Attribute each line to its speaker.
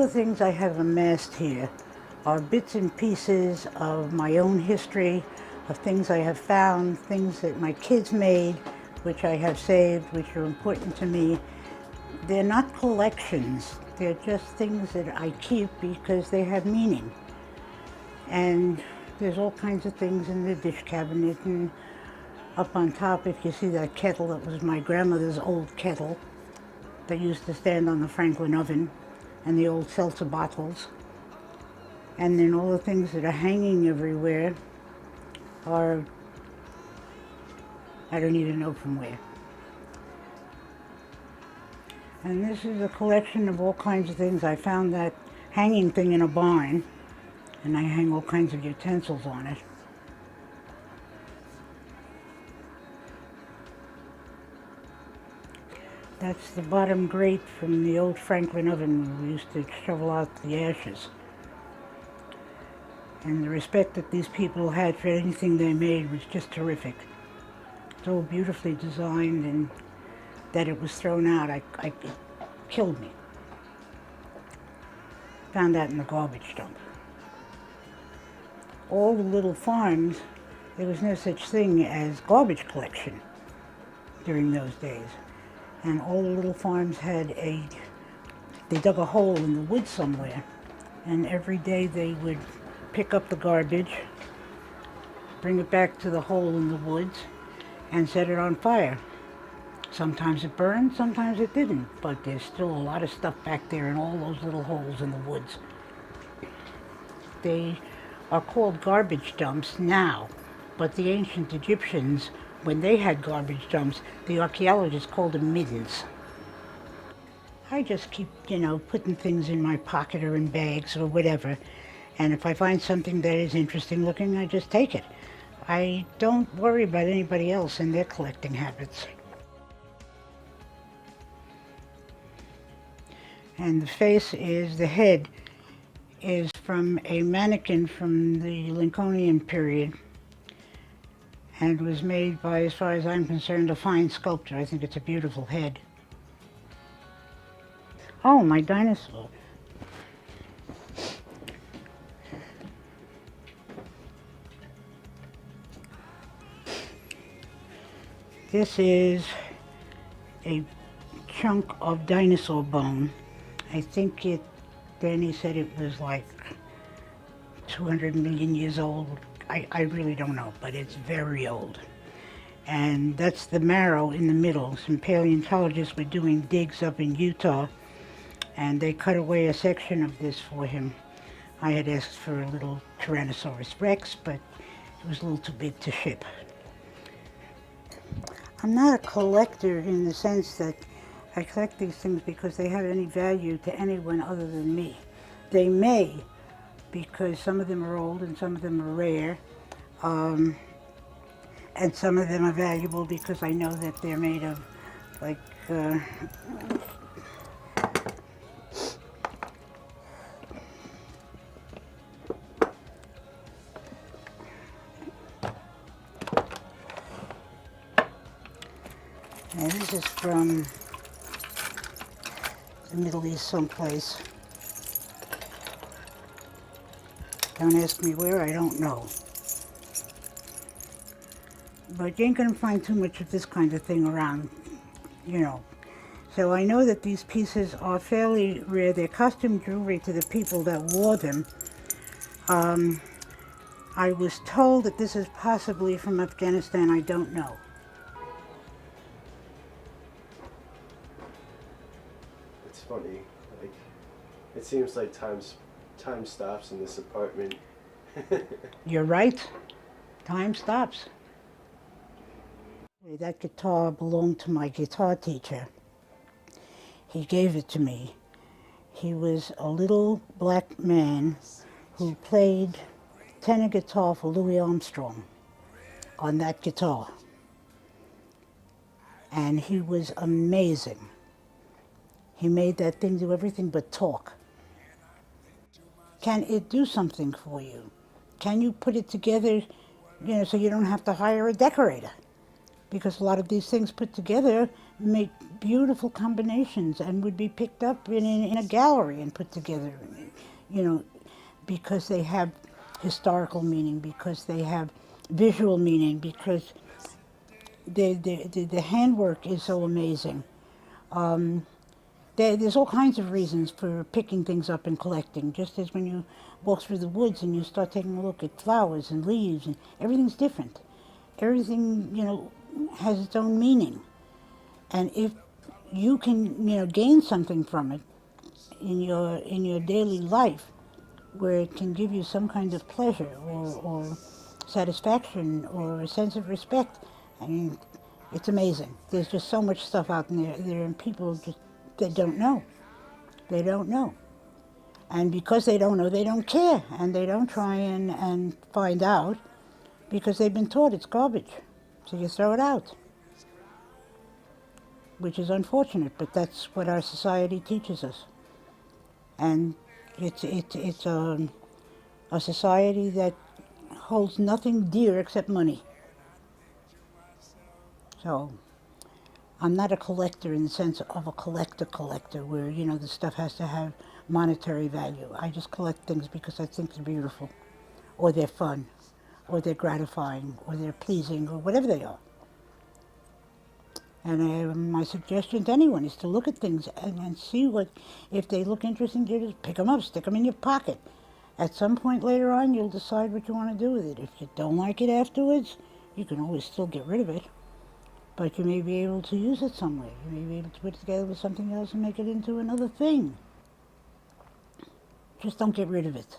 Speaker 1: the things I have amassed here are bits and pieces of my own history, of things I have found, things that my kids made, which I have saved, which are important to me. They're not collections, they're just things that I keep because they have meaning. And there's all kinds of things in the dish cabinet, and up on top, if you see that kettle, that was my grandmother's old kettle that used to stand on the Franklin oven, and the old seltzer bottles. And then all the things that are hanging everywhere are, I don't even know from where. And this is a collection of all kinds of things. I found that hanging thing in a barn, and I hang all kinds of utensils on it. That's the bottom grate from the old Franklin oven where we used to shovel out the ashes. And the respect that these people had for anything they made was just terrific. So beautifully designed, and that it was thrown out, it killed me. Found that in the garbage dump. All the little farms, there was no such thing as garbage collection during those days. And all the little farms had they dug a hole in the woods somewhere, and every day they would pick up the garbage, bring it back to the hole in the woods, and set it on fire. Sometimes it burned, sometimes it didn't, but there's still a lot of stuff back there in all those little holes in the woods. They are called garbage dumps now, but the ancient Egyptians, when they had garbage dumps, the archaeologists called them middens. I just keep, putting things in my pocket or in bags or whatever, and if I find something that is interesting looking, I just take it. I don't worry about anybody else and their collecting habits. And the head is from a mannequin from the Lincolnian period, and was made by, as far as I'm concerned, a fine sculptor. I think it's a beautiful head. Oh, my dinosaur. This is a chunk of dinosaur bone. I think Danny said it was like 200 million years old. I really don't know, but it's very old. And that's the marrow in the middle. Some paleontologists were doing digs up in Utah, and they cut away a section of this for him. I had asked for a little Tyrannosaurus Rex, but it was a little too big to ship. I'm not a collector in the sense that I collect these things because they have any value to anyone other than me. They may, because some of them are old and some of them are rare, and some of them are valuable because I know that they're made of, like, and this is from the Middle East someplace. Don't ask me where, I don't know. But you ain't gonna find too much of this kind of thing around, So I know that these pieces are fairly rare. They're costume jewelry to the people that wore them. I was told that this is possibly from Afghanistan. I don't know.
Speaker 2: It's funny, it seems like time stops in this apartment.
Speaker 1: You're right. Time stops. That guitar belonged to my guitar teacher. He gave it to me. He was a little black man who played tenor guitar for Louis Armstrong on that guitar. And he was amazing. He made that thing do everything but talk. Can it do something for you? Can you put it together, so you don't have to hire a decorator? Because a lot of these things put together make beautiful combinations and would be picked up in a gallery and put together, you know, because they have historical meaning, because they have visual meaning, because the handwork is so amazing. There's all kinds of reasons for picking things up and collecting, just as when you walk through the woods and you start taking a look at flowers and leaves, and everything's different. Everything, you know, has its own meaning. And if you can, you know, gain something from it in your daily life, where it can give you some kind of pleasure or satisfaction or a sense of respect, I mean, it's amazing. There's just so much stuff out there, and people just, they don't know. They don't know. And because they don't know, they don't care, and they don't try and find out, because they've been taught it's garbage. So you throw it out, which is unfortunate, but that's what our society teaches us. And it's a society that holds nothing dear except money. So I'm not a collector in the sense of a collector where, you know, the stuff has to have monetary value. I just collect things because I think they're beautiful, or they're fun, or they're gratifying, or they're pleasing, or whatever they are. And my suggestion to anyone is to look at things and see what, if they look interesting, you just pick them up, stick them in your pocket. At some point later on, you'll decide what you want to do with it. If you don't like it afterwards, you can always still get rid of it. But you may be able to use it somewhere. You may be able to put it together with something else and make it into another thing. Just don't get rid of it.